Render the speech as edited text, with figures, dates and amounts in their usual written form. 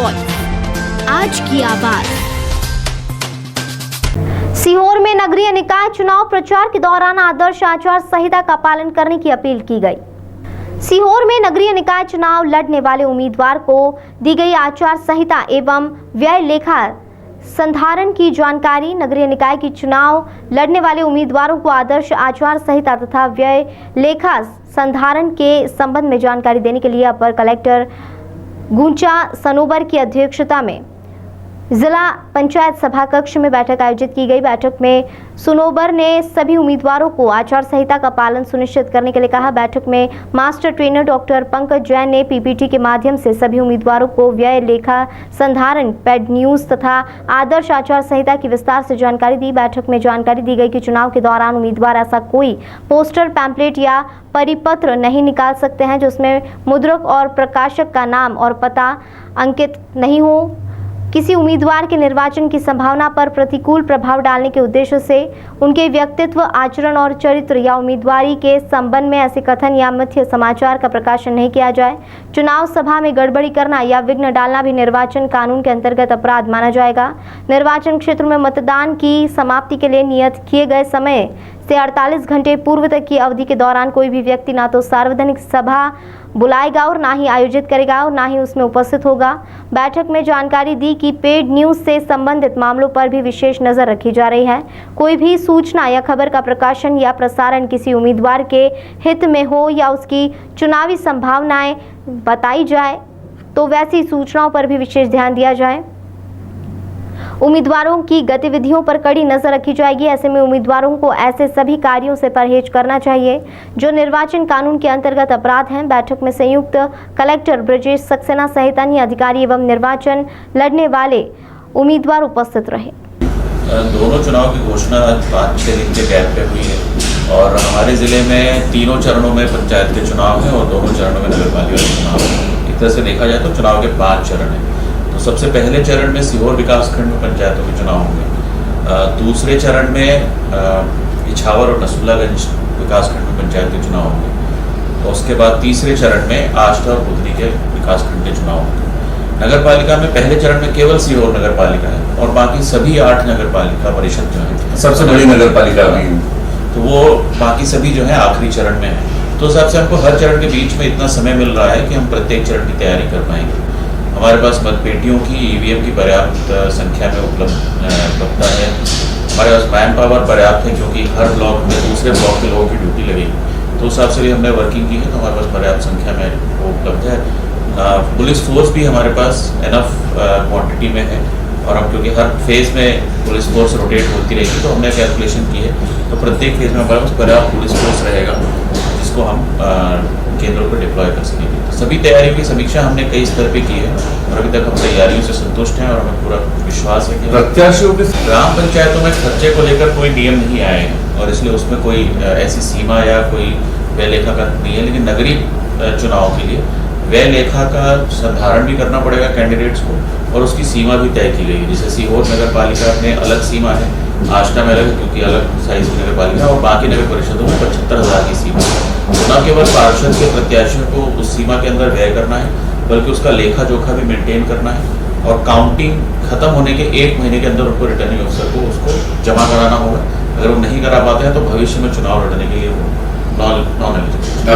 Voice, आज की आवाज। सीहोर में नगरीय निकाय चुनाव प्रचार के दौरान आदर्श आचार संहिता का पालन करने की अपील की गई। सीहोर में नगरीय निकाय चुनाव लड़ने वाले उम्मीदवार को दी गई आचार संहिता एवं व्यय लेखा संधारण की जानकारी। नगरीय निकाय की चुनाव लड़ने वाले उम्मीदवारों को आदर्श आचार संहिता तथा व्यय लेखा संधारण के संबंध में जानकारी देने के लिए अपर कलेक्टर गुंचा सनोबर की अध्यक्षता में जिला पंचायत सभा कक्ष में बैठक आयोजित की गई। बैठक में सनोबर ने सभी उम्मीदवारों को आचार संहिता का पालन सुनिश्चित करने के लिए कहा। बैठक में master trainer doctor Pankaj Jain ने पीपीटी के माध्यम से सभी उम्मीदवारों को व्यय लेखा संधारण, पेड न्यूज तथा आदर्श आचार संहिता की विस्तार से जानकारी दी। बैठक में जानकारी दी गई कि चुनाव के दौरान उम्मीदवार ऐसा कोई पोस्टर, पैम्पलेट या परिपत्र नहीं निकाल सकते हैं जिसमें मुद्रक और प्रकाशक का नाम और पता अंकित नहीं हो। किसी उम्मीदवार के निर्वाचन की संभावना पर प्रतिकूल प्रभाव डालने के उद्देश्य से उनके व्यक्तित्व, आचरण और चरित्र या उम्मीदवारी के संबंध में ऐसे कथन या मिथ्या समाचार का प्रकाशन नहीं किया जाए। चुनाव सभा में गड़बड़ी करना या विघ्न डालना भी निर्वाचन कानून के अंतर्गत अपराध माना जाएगा। निर्वाचन क्षेत्र में मतदान की समाप्ति के लिए नियत किए गए समय से 48 घंटे पूर्व तक की अवधि के दौरान कोई भी व्यक्ति ना तो सार्वजनिक सभा बुलाएगा और ना ही आयोजित करेगा और ना ही उसमें उपस्थित होगा। बैठक में जानकारी दी कि पेड न्यूज से संबंधित मामलों पर भी विशेष नजर रखी जा रही है। कोई भी सूचना या खबर का प्रकाशन या प्रसारण किसी उम्मीदवार के हित में हो या उसकी चुनावी संभावनाएं बताई जाए तो वैसी सूचनाओं पर भी विशेष ध्यान दिया जाए। उम्मीदवारों की गतिविधियों पर कड़ी नजर रखी जाएगी। ऐसे में उम्मीदवारों को ऐसे सभी कार्यों से परहेज करना चाहिए जो निर्वाचन कानून के अंतर्गत अपराध हैं। बैठक में संयुक्त कलेक्टर ब्रजेश सक्सेना सहित अन्य अधिकारी एवं निर्वाचन लड़ने वाले उम्मीदवार उपस्थित रहे। दोनों चुनाव की घोषणा 5-6 दिन के गैप पे हुई है और हमारे जिले में तीनों चरणों में पंचायत के चुनाव हैं और दोनों चरणों में नगर पालिका के चुनाव हैं। एक तरह से देखा जाए तो चुनाव के 5 चरण हैं। तो सबसे पहले चरण में सीहोर विकासखंड में पंचायतों के चुनाव होंगे। दूसरे चरण में इछावर और नसरुल्लागंज विकासखंड में पंचायत के चुनाव होंगे। और उसके बाद तीसरे चरण में आष्टा और बुधनी के विकासखंड के चुनाव होंगे। नगर पालिका में पहले चरण में केवल सीहोर नगर पालिका है और बाकी सभी 8 नगर पालिका परिषद जो है, सबसे बड़ी नगर पालिका है, तो वो बाकी सभी जो है आखिरी चरण में है। तो उस हिसाब से हमको हर चरण के बीच में इतना समय मिल रहा है कि हम प्रत्येक चरण की तैयारी कर पाएंगे। हमारे पास मतपेटियों की, ईवीएम की पर्याप्त संख्या में उपलब्धता है। हमारे पास मैन पावर पर्याप्त है क्योंकि हर ब्लॉक में दूसरे ब्लॉक के लोगों की ड्यूटी लगेगी। तो उस हिसाब से भी हमने वर्किंग की है तो हमारे पास पर्याप्त संख्या में वो उपलब्ध है। पुलिस फोर्स भी हमारे पास इनफ क्वांटिटी में है और हम क्योंकि हर फेज़ में पुलिस फोर्स रोटेट होती रहेगी तो हमने कैलकुलेशन की है तो प्रत्येक फेज़ में हमारे पास पर्याप्त पुलिस फोर्स रहेगा जिसको हम केंद्रों पर डिप्लॉय कर सकेंगे। तो सभी तैयारियों की समीक्षा हमने कई स्तर पे की है और अभी तक हम तैयारियों से संतुष्ट हैं और हमें पूरा विश्वास है कि प्रत्याशियों के ग्राम पंचायतों में खर्चे को लेकर कोई नियम नहीं आए हैं और इसलिए उसमें कोई ऐसी सीमा या कोई व्यय लेखा का नहीं है। लेकिन नगरीय चुनाव के लिए व्यय लेखा का संधारण भी करना पड़ेगा कैंडिडेट्स को और उसकी सीमा भी तय की गई है। जैसे सीहोर नगर पालिका में अलग सीमा है, आष्टा में अलग है क्योंकि अलग साइज की नगर पालिका और बाकी नगर परिषदों में 75,000 की सीमा है। न केवल पार्षद के प्रत्याशियों को उस सीमा के अंदर व्यय करना है बल्कि उसका लेखा जोखा भी मेंटेन करना है और काउंटिंग खत्म होने के 1 महीने के अंदर उनको रिटर्निंग अफसर को उसको जमा कराना होगा। अगर वो नहीं करा पाते हैं तो भविष्य में चुनाव लड़ने के लिए वो नॉन एलिजिबल।